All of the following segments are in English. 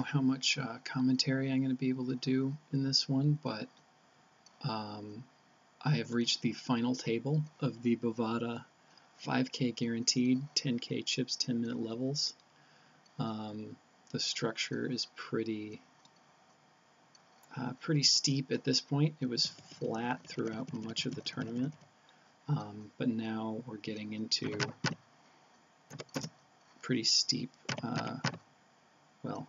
how much commentary I'm going to be able to do in this one, but I have reached the final table of the Bovada 5K guaranteed 10K chips 10-minute levels. The structure is pretty steep at this point. It was flat throughout much of the tournament, but now we're getting into pretty steep. Well,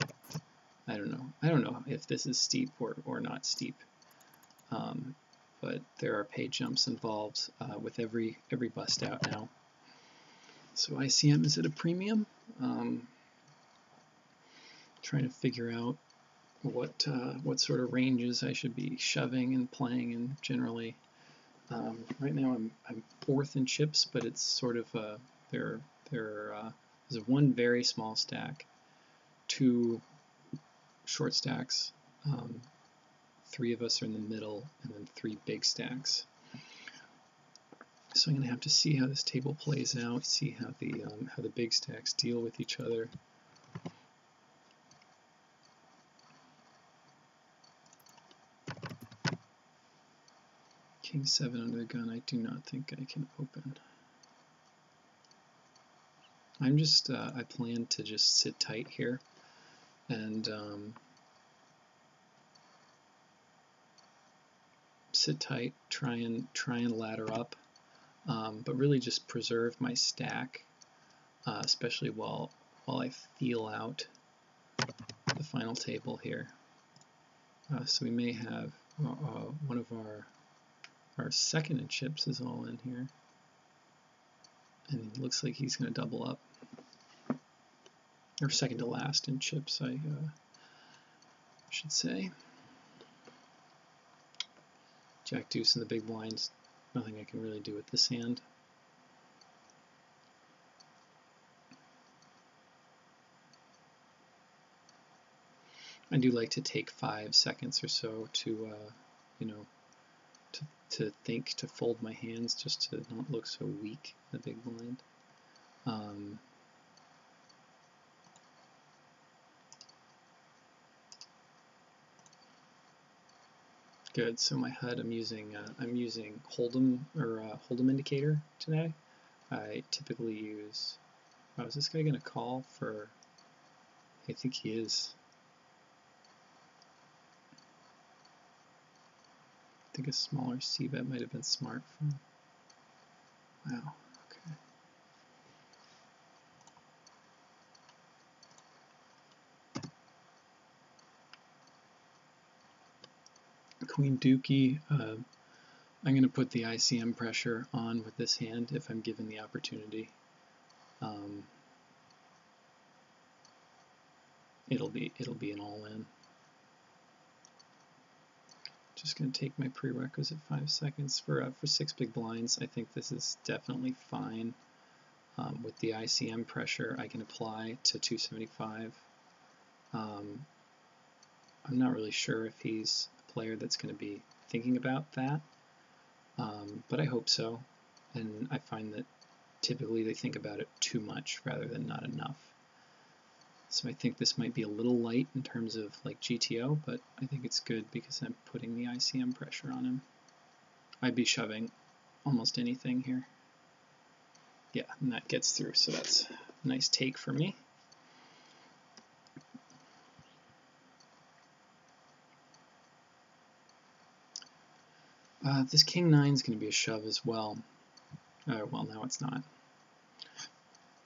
I don't know if this is steep or not steep. But there are pay jumps involved with every bust out now. So ICM is at a premium. Trying to figure out what sort of ranges I should be shoving and playing in generally. Right now I'm fourth in chips, but it's sort of there's one very small stack, two short stacks. 3 of us are in the middle, and then 3 big stacks. So I'm going to have to see how this table plays out, see how the big stacks deal with each other. King 7 under the gun, I do not think I can open. I'm just, I plan to just sit tight here, and sit tight, try and ladder up, but really just preserve my stack, especially while I feel out the final table here. So we may have one of our second in chips is all in here, and it looks like he's going to double up, or second to last in chips, I should say. Jack deuce in the big blinds, nothing I can really do with this hand. I do like to take 5 seconds or so to, to think, to fold my hands, just to not look so weak in the big blind. Good. So my HUD, I'm using Hold'em Hold'em indicator today. I typically use. Oh, is this guy gonna call for? I think he is. I think a smaller c-bet might have been smart from. Wow. Okay. Queen Dookie. I'm going to put the ICM pressure on with this hand if I'm given the opportunity. It'll be an all-in. Just going to take my prerequisite 5 seconds for 6 big blinds. I think this is definitely fine. With the ICM pressure I can apply to 275. I'm not really sure if he's a player that's going to be thinking about that, but I hope so. And I find that typically they think about it too much rather than not enough. So I think this might be a little light in terms of like GTO, but I think it's good because I'm putting the ICM pressure on him. I'd be shoving almost anything here. Yeah, and that gets through, so that's a nice take for me. This King 9 is going to be a shove as well. Well, now it's not.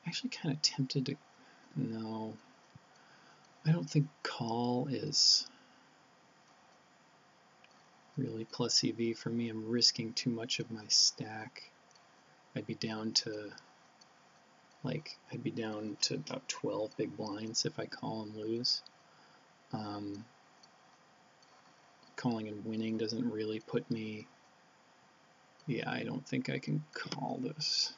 Actually kind of tempted to... No. I don't think call is really plus EV for me. I'm risking too much of my stack. I'd be down to about 12 big blinds if I call and lose. Calling and winning doesn't really put me... Yeah, I don't think I can call this.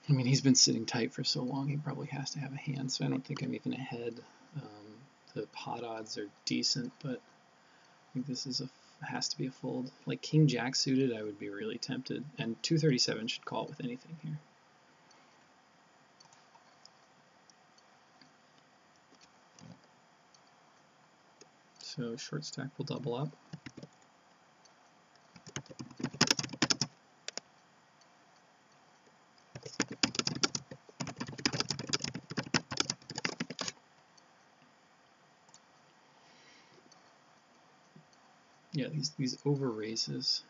I mean, he's been sitting tight for so long, he probably has to have a hand, so I don't think I'm even ahead. The pot odds are decent, but I think this is has to be a fold. Like King Jack suited, I would be really tempted, and 237 should call with anything here. So short stack will double up. Yeah, these over raises.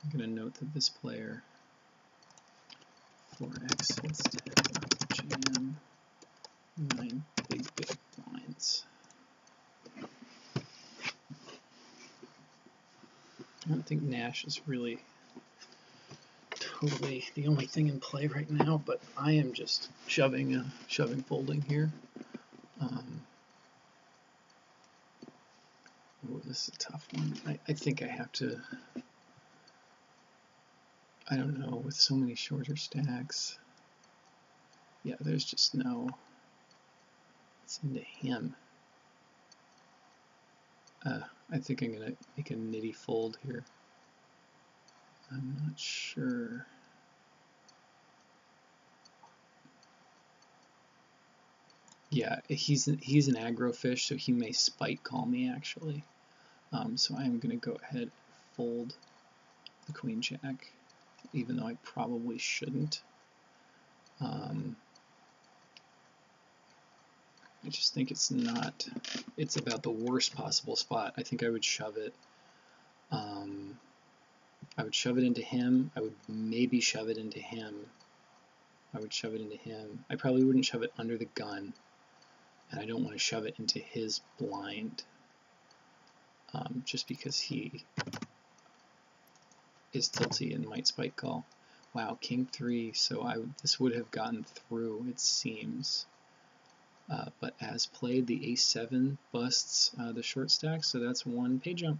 I'm going to note that this player 4x instead of jam 9 big blinds. I don't think Nash is really totally the only thing in play right now, but I am just shoving folding here. Oh, this is a tough one. I think I have to, I don't know, with so many shorter stacks. Yeah, there's just no, it's into him. I think I'm going to make a nitty fold here. I'm not sure. Yeah, he's an aggro fish, so he may spite call me actually. So I'm going to go ahead and fold the queen jack, even though I probably shouldn't. I just think it's about the worst possible spot. I think I would shove it. I would shove it into him. I would maybe shove it into him. I probably wouldn't shove it under the gun, and I don't want to shove it into his blind, just because he is tilty and might spike call. Wow, king 3, so this would have gotten through, it seems. But as played, the a7 busts the short stack, so that's one pay jump.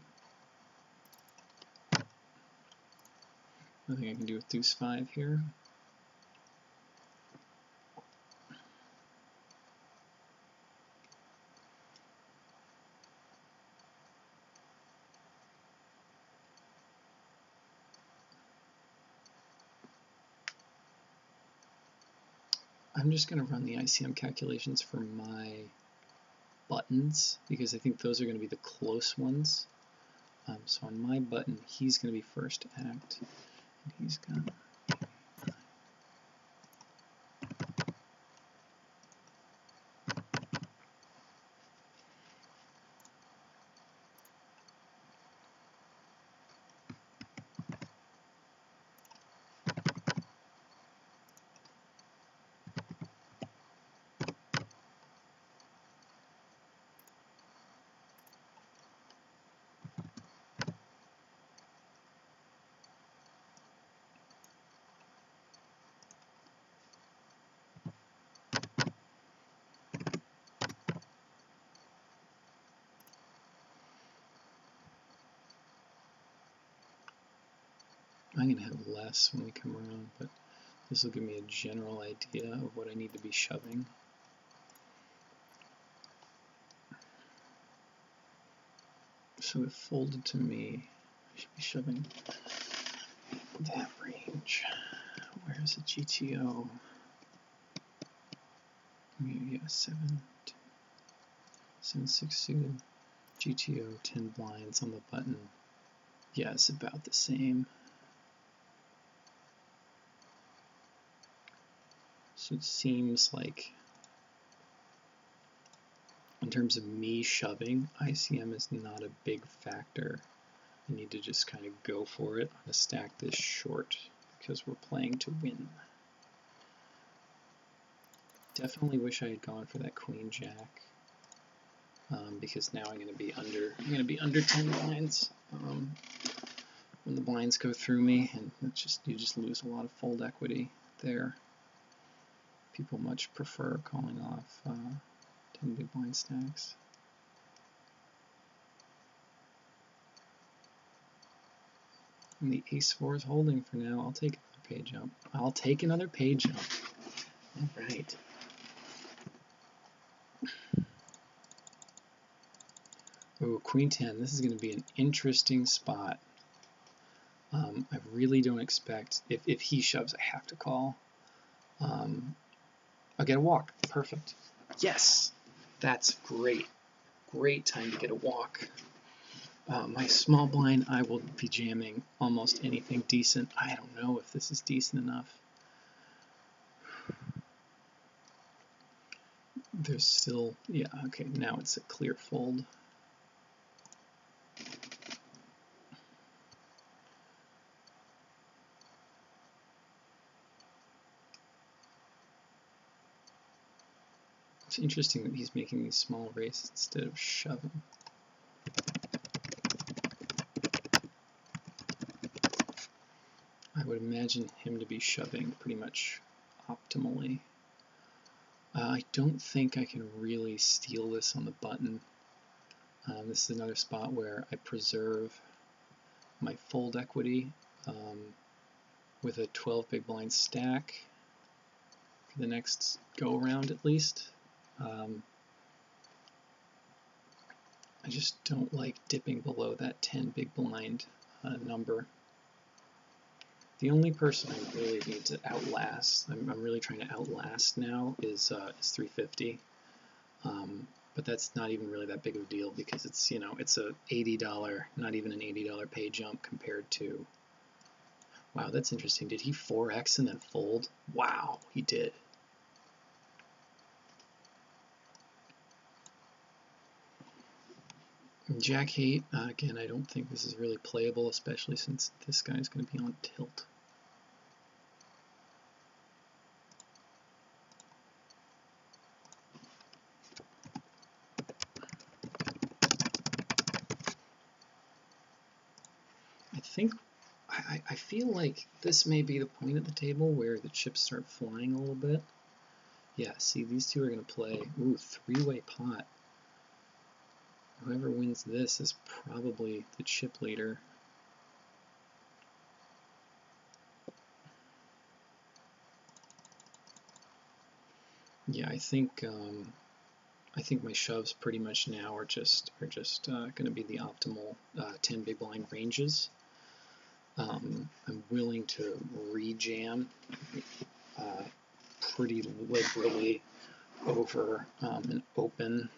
Nothing I can do with deuce 5 here. I'm just going to run the ICM calculations for my buttons, because I think those are going to be the close ones. So on my button, he's going to be first act, and he's going to... I'm going to have less when we come around, but this will give me a general idea of what I need to be shoving. So if folded to me, I should be shoving that range. Where's the GTO? Yeah, 7, 6 suited. GTO, 10 blinds on the button. Yeah, it's about the same. So it seems like, in terms of me shoving, ICM is not a big factor. I need to just kind of go for it. I'm going to stack this short because we're playing to win. Definitely wish I had gone for that queen jack, because now I'm going to be under 10 blinds when the blinds go through me, and you just lose a lot of fold equity there. People much prefer calling off 10 big blind stacks. And the ace-4 is holding for now. I'll take another pay jump. I'll take another pay jump. All right. Oh, queen 10. This is going to be an interesting spot. I really don't expect, if he shoves, I have to call. I'll get a walk. Perfect. Yes! That's great. Great time to get a walk. My small blind, I will be jamming almost anything decent. I don't know if this is decent enough. There's still, yeah, okay, now it's a clear fold. It's interesting that he's making these small raises instead of shoving. I would imagine him to be shoving pretty much optimally. I don't think I can really steal this on the button. This is another spot where I preserve my fold equity with a 12 big blind stack for the next go around at least. I just don't like dipping below that 10 big blind number. The only person I really need to outlast, I'm really trying to outlast now, is 350. But that's not even really that big of a deal because it's, you know, it's a $80, not even an $80 pay jump compared to, wow, that's interesting. Did he 4X and then fold? Wow, he did. Jack 8, again, I don't think this is really playable, especially since this guy's going to be on tilt. I feel like this may be the point at the table where the chips start flying a little bit. Yeah, see, these two are going to play, ooh, three-way pot. Whoever wins this is probably the chip leader. Yeah, I think my shoves pretty much now are just going to be the optimal 10 big blind ranges. I'm willing to rejam pretty liberally over an open.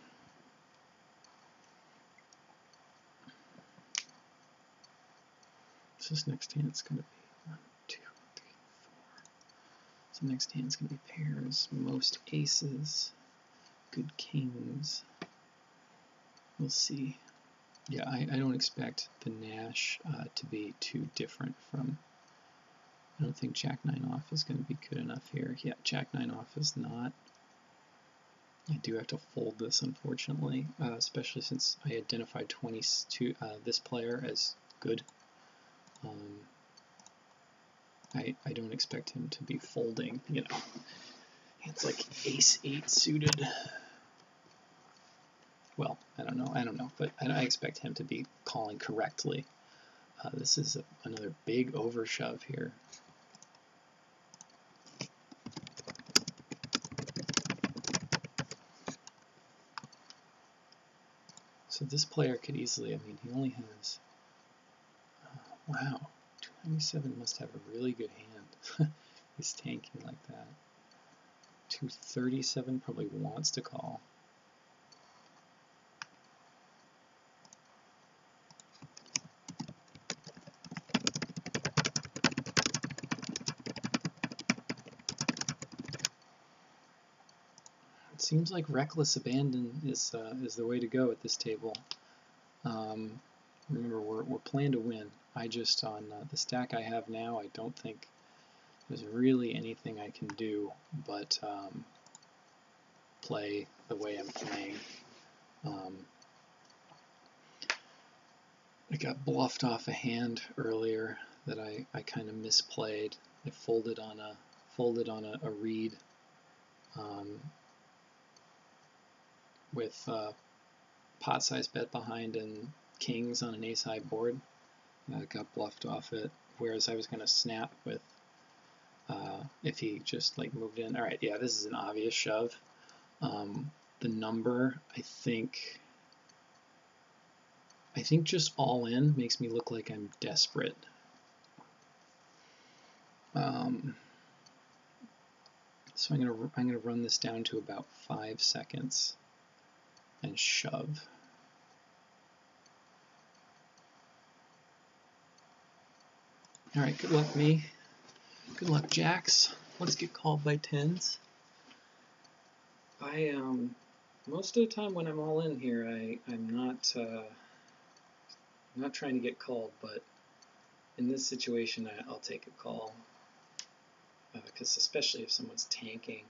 So this next hand's going to be 1, 2, 3, 4. So next hand's going to be pairs, most aces, good kings. We'll see. Yeah, I don't expect the Nash to be too different from, I don't think Jack 9 off is going to be good enough here. Yeah, Jack 9 off is not. I do have to fold this, unfortunately, especially since I identified 22 this player as good. I don't expect him to be folding, you know. It's like ace 8 suited. Well, I don't know, but I expect him to be calling correctly. This is another big overshove here. So this player could easily, I mean, he only has, wow, 297 must have a really good hand. He's tanking like that. 237 probably wants to call. It seems like reckless abandon is the way to go at this table. Remember, we're playing to win. I just, on the stack I have now, I don't think there's really anything I can do but play the way I'm playing. I got bluffed off a hand earlier that I kind of misplayed. I folded on a read with pot size bet behind and kings on an ace high board. I got bluffed off it, whereas I was going to snap with if he just like moved in. All right, yeah, this is an obvious shove. The number, I think just all in makes me look like I'm desperate. So I'm gonna run this down to about 5 seconds. and shove. All right, good luck me. Good luck jacks. Let's get called by tens. Most of the time when I'm all in here, I'm not trying to get called, but in this situation I'll take a call, because especially if someone's tanking,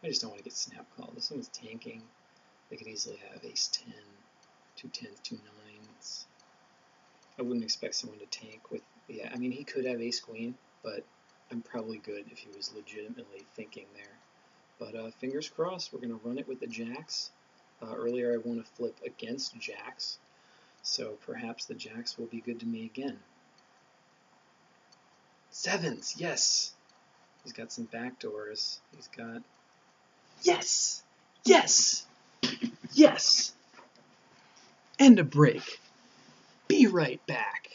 I just don't want to get snap called. If someone's tanking, they could easily have ace 10, 2 10s, 2 9s. I wouldn't expect someone to tank with, yeah, I mean, he could have ace queen, but I'm probably good if he was legitimately thinking there. But fingers crossed, we're going to run it with the jacks. Earlier I won a flip against jacks, so perhaps the jacks will be good to me again. Sevens, yes! He's got some backdoors. He's got... Yes! Yes! Yes! And a break. Be right back.